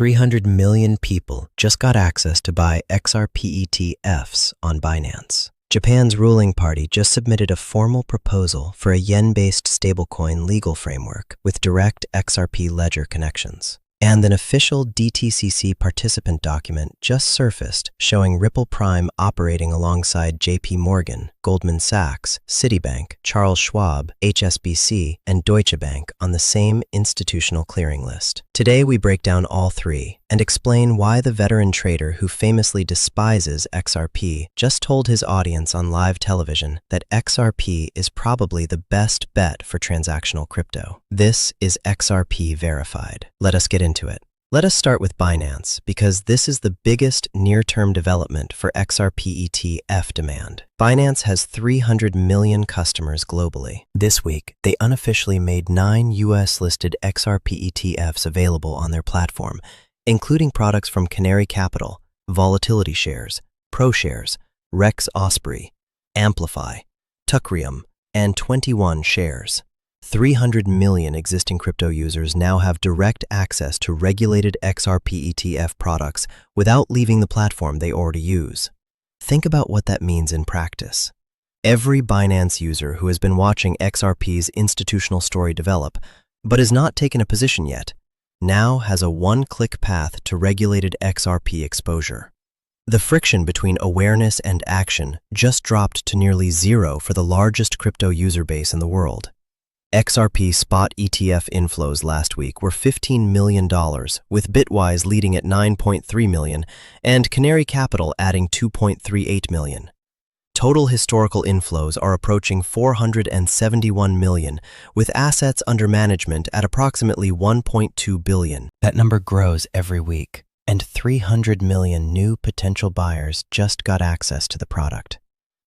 300 million people just got access to buy XRP ETFs on Binance. Japan's ruling party just submitted a formal proposal for a yen-based stablecoin legal framework with direct XRP ledger connections. And an official DTCC participant document just surfaced showing Ripple Prime operating alongside JP Morgan, Goldman Sachs, Citibank, Charles Schwab, HSBC, and Deutsche Bank on the same institutional clearing list. Today we break down all three and explain why the veteran trader who famously despises XRP just told his audience on live television that XRP is probably the best bet for transactional crypto. This is XRP Verified. Let us get into it. Let us start with Binance, because this is the biggest near-term development for XRP ETF demand. Binance has 300 million customers globally. This week, they unofficially made 9 US-listed XRP ETFs available on their platform, including products from Canary Capital, Volatility Shares, ProShares, Rex Osprey, Amplify, Tucrium, and 21 Shares. 300 million existing crypto users now have direct access to regulated XRP ETF products without leaving the platform they already use. Think about what that means in practice. Every Binance user who has been watching XRP's institutional story develop, but has not taken a position yet, now has a one-click path to regulated XRP exposure. The friction between awareness and action just dropped to nearly zero for the largest crypto user base in the world. XRP spot ETF inflows last week were $15 million, with Bitwise leading at $9.3 million and Canary Capital adding $2.38 million. Total historical inflows are approaching $471 million, with assets under management at approximately $1.2 billion. That number grows every week, and 300 million new potential buyers just got access to the product.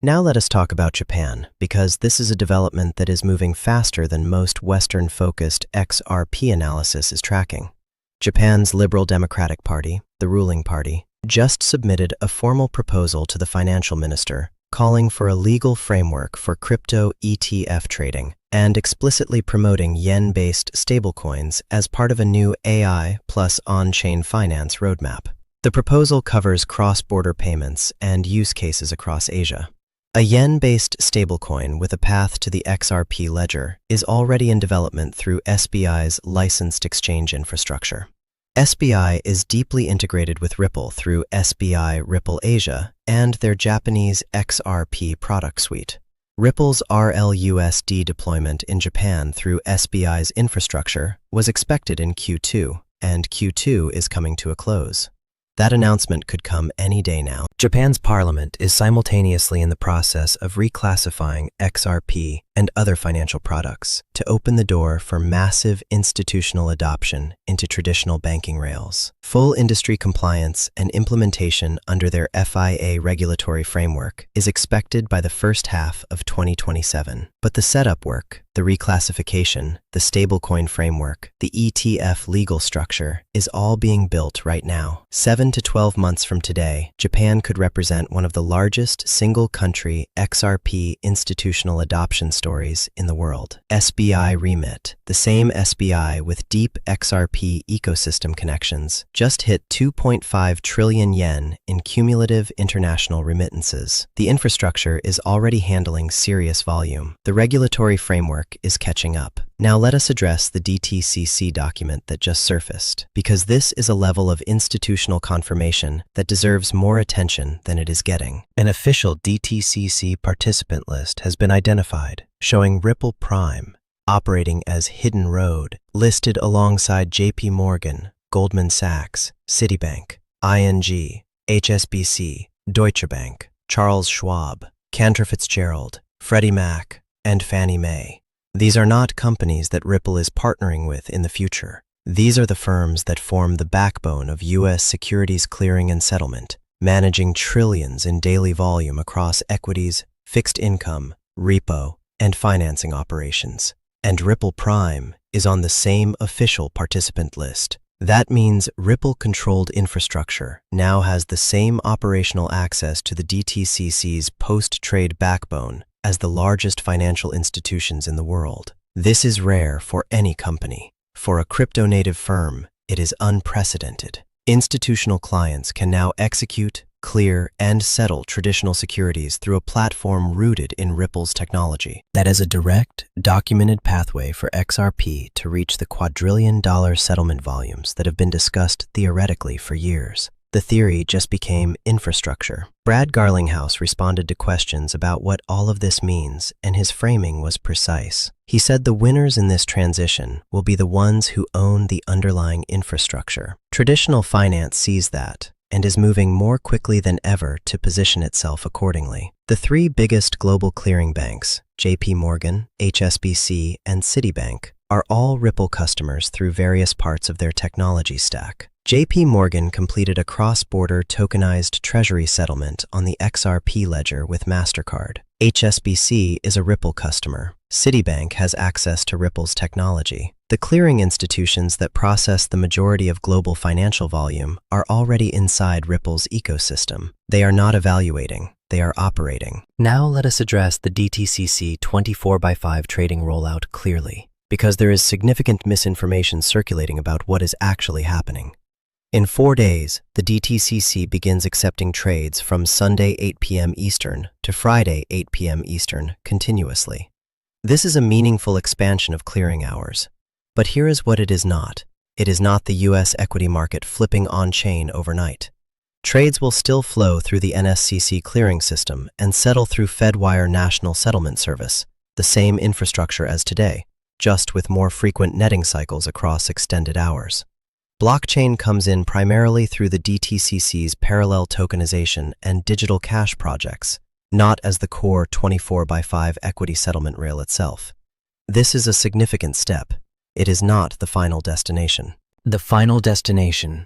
Now let us talk about Japan, because this is a development that is moving faster than most Western-focused XRP analysis is tracking. Japan's Liberal Democratic Party, the ruling party, just submitted a formal proposal to the financial minister calling for a legal framework for crypto ETF trading and explicitly promoting yen-based stablecoins as part of a new AI plus on-chain finance roadmap. The proposal covers cross-border payments and use cases across Asia. A yen-based stablecoin with a path to the XRP ledger is already in development through SBI's licensed exchange infrastructure. SBI is deeply integrated with Ripple through SBI Ripple Asia and their Japanese XRP product suite. Ripple's RLUSD deployment in Japan through SBI's infrastructure was expected in Q2, and Q2 is coming to a close. That announcement could come any day now. Japan's parliament is simultaneously in the process of reclassifying XRP and other financial products to open the door for massive institutional adoption into traditional banking rails. Full industry compliance and implementation under their FIA regulatory framework is expected by the first half of 2027. But the setup work, the reclassification, the stablecoin framework, the ETF legal structure is all being built right now. 7 to 12 months from today, Japan could represent one of the largest single-country XRP institutional adoption stories in the world. SBI Remit, the same SBI with deep XRP ecosystem connections, just hit 2.5 trillion yen in cumulative international remittances. The infrastructure is already handling serious volume. The regulatory framework is catching up. Now let us address the DTCC document that just surfaced, because this is a level of institutional confirmation that deserves more attention than it is getting. An official DTCC participant list has been identified, showing Ripple Prime operating as Hidden Road, listed alongside JP Morgan, Goldman Sachs, Citibank, ING, HSBC, Deutsche Bank, Charles Schwab, Cantor Fitzgerald, Freddie Mac, and Fannie Mae. These are not companies that Ripple is partnering with in the future. These are the firms that form the backbone of U.S. securities clearing and settlement, managing trillions in daily volume across equities, fixed income, repo, and financing operations. And Ripple Prime is on the same official participant list. That means Ripple-controlled infrastructure now has the same operational access to the DTCC's post-trade backbone as the largest financial institutions in the world. This is rare for any company. For a crypto-native firm, It is unprecedented. Institutional clients can now execute, clear, and settle traditional securities through a platform rooted in Ripple's technology. That is a direct, documented pathway for XRP to reach the quadrillion-dollar settlement volumes that have been discussed theoretically for years. The theory just became infrastructure. Brad Garlinghouse responded to questions about what all of this means, and his framing was precise. He said the winners in this transition will be the ones who own the underlying infrastructure. Traditional finance sees that and is moving more quickly than ever to position itself accordingly. The three biggest global clearing banks, JP Morgan, HSBC, and Citibank, are all Ripple customers through various parts of their technology stack. JP Morgan completed a cross-border tokenized treasury settlement on the XRP ledger with MasterCard. HSBC is a Ripple customer. Citibank has access to Ripple's technology. The clearing institutions that process the majority of global financial volume are already inside Ripple's ecosystem. They are not evaluating, they are operating. Now let us address the DTCC 24/5 trading rollout clearly, because there is significant misinformation circulating about what is actually happening. In 4 days, the DTCC begins accepting trades from Sunday 8 p.m. Eastern to Friday 8 p.m. Eastern continuously. This is a meaningful expansion of clearing hours. But here is what it is not. It is not the U.S. equity market flipping on-chain overnight. Trades will still flow through the NSCC clearing system and settle through Fedwire National Settlement Service, the same infrastructure as today, just with more frequent netting cycles across extended hours. Blockchain comes in primarily through the DTCC's parallel tokenization and digital cash projects, not as the core 24/5 equity settlement rail itself. This is a significant step. It is not the final destination. The final destination,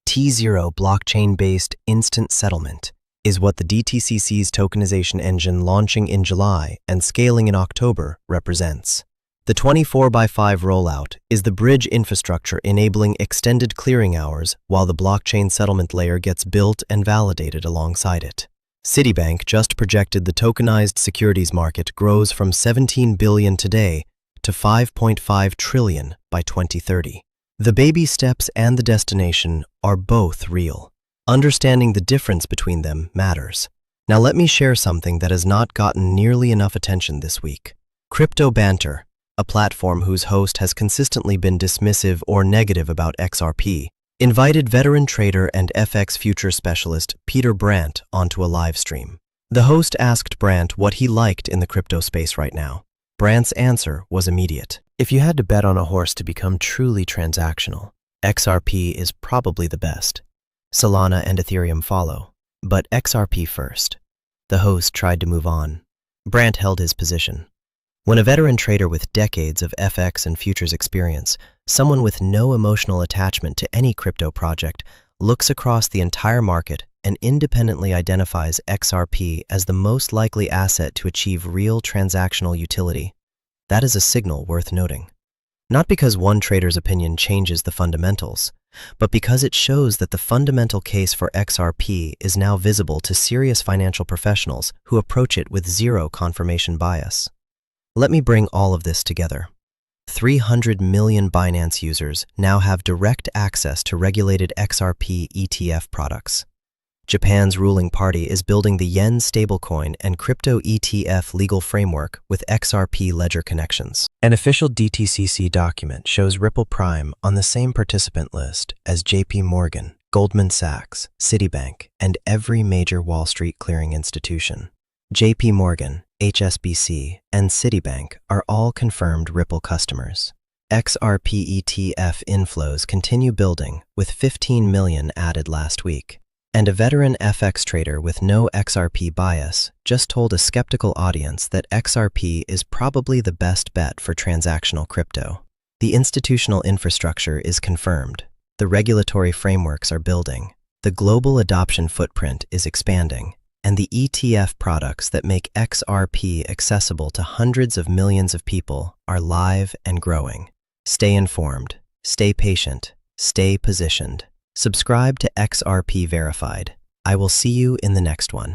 T0 blockchain-based instant settlement, is what the DTCC's tokenization engine launching in July and scaling in October represents. The 24/5 rollout is the bridge infrastructure enabling extended clearing hours while the blockchain settlement layer gets built and validated alongside it. Citibank just projected the tokenized securities market grows from 17 billion today to 5.5 trillion by 2030. The baby steps and the destination are both real. Understanding the difference between them matters. Now let me share something that has not gotten nearly enough attention this week. Crypto Banter, a platform whose host has consistently been dismissive or negative about XRP, invited veteran trader and FX futures specialist Peter Brandt onto a live stream. The host asked Brandt what he liked in the crypto space right now. Brandt's answer was immediate. If you had to bet on a horse to become truly transactional, XRP is probably the best. Solana and Ethereum follow, but XRP first. The host tried to move on. Brandt held his position. When a veteran trader with decades of FX and futures experience, someone with no emotional attachment to any crypto project, looks across the entire market and independently identifies XRP as the most likely asset to achieve real transactional utility, that is a signal worth noting. Not because one trader's opinion changes the fundamentals, but because it shows that the fundamental case for XRP is now visible to serious financial professionals who approach it with zero confirmation bias. Let me bring all of this together. 300 million Binance users now have direct access to regulated XRP ETF products. Japan's ruling party is building the yen stablecoin and crypto ETF legal framework with XRP ledger connections. An official DTCC document shows Ripple Prime on the same participant list as JP Morgan, Goldman Sachs, Citibank, and every major Wall Street clearing institution. JP Morgan, HSBC, and Citibank are all confirmed Ripple customers. XRP ETF inflows continue building, with 15 million added last week. And a veteran FX trader with no XRP bias just told a skeptical audience that XRP is probably the best bet for transactional crypto. The institutional infrastructure is confirmed. The regulatory frameworks are building. The global adoption footprint is expanding. And the ETF products that make XRP accessible to hundreds of millions of people are live and growing. Stay informed, stay patient, stay positioned. Subscribe to XRP Verified. I will see you in the next one.